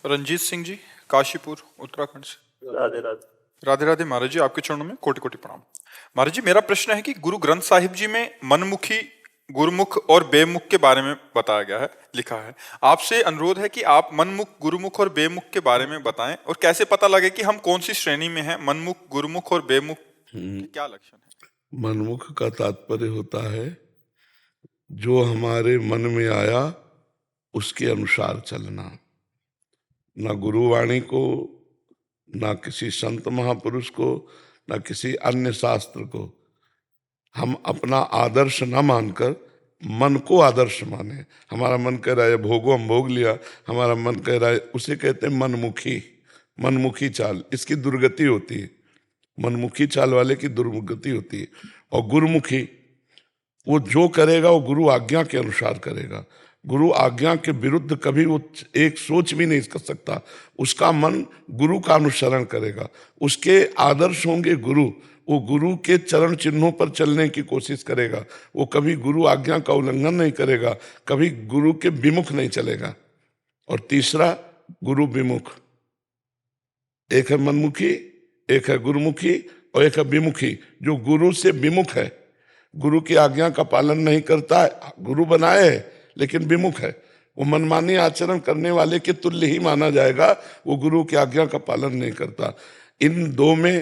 रंजीत सिंह जी, काशीपुर, उत्तराखंड से। राधे राधे। राधे राधे महाराज जी, आपके चरणों में कोटि कोटि प्रणाम। महाराज जी, मेरा प्रश्न है कि गुरु ग्रंथ साहिब जी में मनमुखी, गुरुमुख और बेमुख के बारे में बताया गया है, लिखा है। आपसे अनुरोध है कि आप मनमुख, गुरुमुख और बेमुख के बारे में बताएं, और कैसे पता लगे कि हम कौन सी श्रेणी में हैं। मनमुख, गुरुमुख और बेमुख के क्या लक्षण है? मनमुख का तात्पर्य होता है जो हमारे मन में आया उसके अनुसार चलना, ना गुरुवाणी को, ना किसी संत महापुरुष को, ना किसी अन्य शास्त्र को हम अपना आदर्श न मानकर मन को आदर्श माने। हमारा मन कह रहा है भोगो, हम भोग लिया, हमारा मन कह रहा है, उसे कहते हैं मनमुखी। मनमुखी चाल, इसकी दुर्गति होती है। मनमुखी चाल वाले की दुर्गति होती है। और गुरुमुखी, वो जो करेगा वो गुरु आज्ञा के अनुसार करेगा। गुरु आज्ञा के विरुद्ध कभी वो एक सोच भी नहीं कर सकता। उसका मन गुरु का अनुसरण करेगा, उसके आदर्श होंगे गुरु, वो गुरु के चरण चिन्हों पर चलने की कोशिश करेगा। वो कभी गुरु आज्ञा का उल्लंघन नहीं करेगा, कभी गुरु के विमुख नहीं चलेगा। और तीसरा गुरु विमुख, एक है मनमुखी, एक है गुरुमुखी और एक है विमुखी। जो गुरु से विमुख है, गुरु की आज्ञा का पालन नहीं करता है, गुरु बनाए है लेकिन विमुख है, वो मनमानी आचरण करने वाले के तुल्य ही माना जाएगा। वो गुरु की आज्ञा का पालन नहीं करता। इन दो में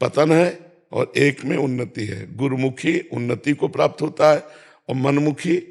पतन है और एक में उन्नति है। गुरुमुखी उन्नति को प्राप्त होता है और मनमुखी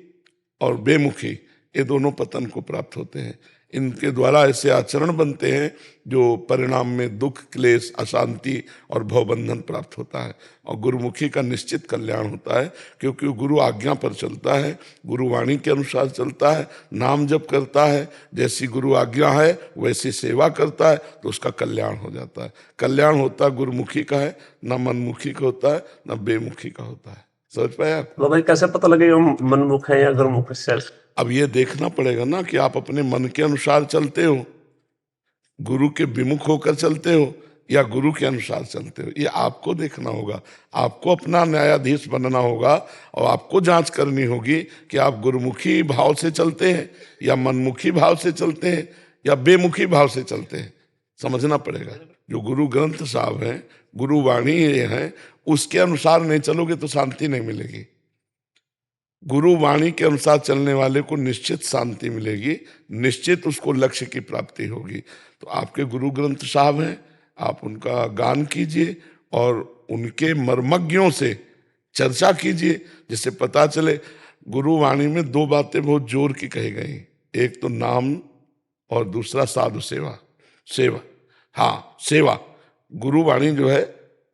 और बेमुखी ये दोनों पतन को प्राप्त होते हैं। इनके द्वारा ऐसे आचरण बनते हैं जो परिणाम में दुख, क्लेश, अशांति और भवबंधन प्राप्त होता है। और गुरुमुखी का निश्चित कल्याण होता है, क्योंकि वो गुरु आज्ञा पर चलता है, गुरुवाणी के अनुसार चलता है, नाम जप करता है, जैसी गुरु आज्ञा है वैसी सेवा करता है, तो उसका कल्याण हो जाता है। कल्याण होता गुरुमुखी का है, न मनमुखी का होता है, न बेमुखी का होता है। समझ पाए आप? तो भाई कैसे पता लगेगा हम मनमुख है या गुरुमुख है? अब ये देखना पड़ेगा ना कि आप अपने मन के अनुसार चलते हो, गुरु के विमुख होकर चलते हो, या गुरु के अनुसार चलते हो। ये आपको देखना होगा, आपको अपना न्यायाधीश बनना होगा और आपको जांच करनी होगी कि आप गुरुमुखी भाव से चलते हैं या मनमुखी भाव से चलते हैं या बेमुखी भाव से चलते हैं। समझना पड़ेगा। जो गुरु ग्रंथ साहब हैं, गुरुवाणी ये है, उसके अनुसार नहीं चलोगे तो शांति नहीं मिलेगी। गुरु वाणी के अनुसार चलने वाले को निश्चित शांति मिलेगी, निश्चित उसको लक्ष्य की प्राप्ति होगी। तो आपके गुरु ग्रंथ साहब हैं, आप उनका गान कीजिए और उनके मर्मज्ञों से चर्चा कीजिए, जिससे पता चले। गुरु वाणी में दो बातें बहुत जोर की कही गई, एक तो नाम और दूसरा साधु सेवा। सेवा, हाँ सेवा, गुरु वाणी जो है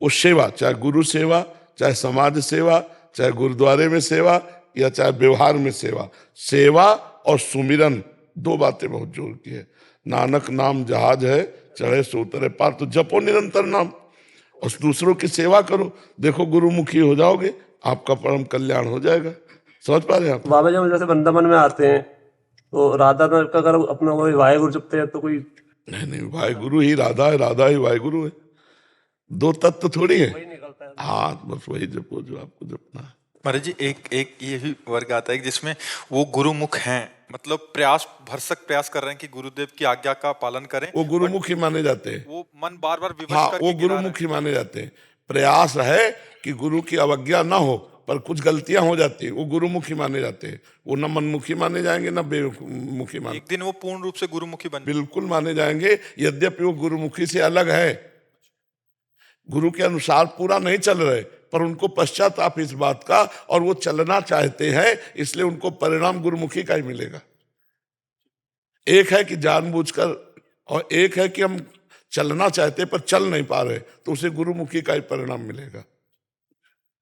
वो सेवा, चाहे गुरु सेवा, चाहे समाज सेवा, चाहे गुरुद्वारे में सेवा या चाहे व्यवहार में सेवा। सेवा और सुमिरन दो बातें बहुत जोर की है। नानक नाम जहाज है, चढ़े सो उतरे पार। तो जपो निरंतर नाम और दूसरों की सेवा करो, देखो गुरुमुखी हो जाओगे, आपका परम कल्याण हो जाएगा। समझ पा रहे हैं आप? बाबा जब जैसे वृंदावन में आते हैं तो राधा का अगर अपना कोई वाहेगुरु जपते हैं तो कोई नहीं, वाहेगुरु ही राधा है, राधा ही वाहेगुरु है। दो तत्व थोड़ी है। वही निकलता है। हाँ, बस वही जपो जो आपको जपना है। महाराज जी, एक ये भी वर्ग आता है जिसमें वो गुरुमुख हैं, मतलब प्रयास, भरसक प्रयास कर रहे हैं कि गुरुदेव की आज्ञा का पालन करें, वो गुरुमुखी माने जाते हैं। वो मन बार बार विवश हाँ, करके वो गिरा रहे हैं। गुरुमुखी माने जाते हैं। प्रयास है कि गुरु की अवज्ञा ना हो, पर कुछ गलतियां हो जाती है, वो गुरुमुखी माने जाते हैं। वो न मनमुखी माने जाएंगे न बेमुखी माने। एक दिन वो पूर्ण रूप से गुरुमुखी बन बिल्कुल माने जाएंगे, यद्यपि वो गुरुमुखी से अलग है, गुरु के अनुसार पूरा नहीं चल रहे, पर उनको पश्चाताप इस बात का, और वो चलना चाहते हैं, इसलिए उनको परिणाम गुरुमुखी का ही मिलेगा। एक है कि जानबूझकर, और एक है कि हम चलना चाहते पर चल नहीं पा रहे, तो उसे गुरुमुखी का ही परिणाम मिलेगा।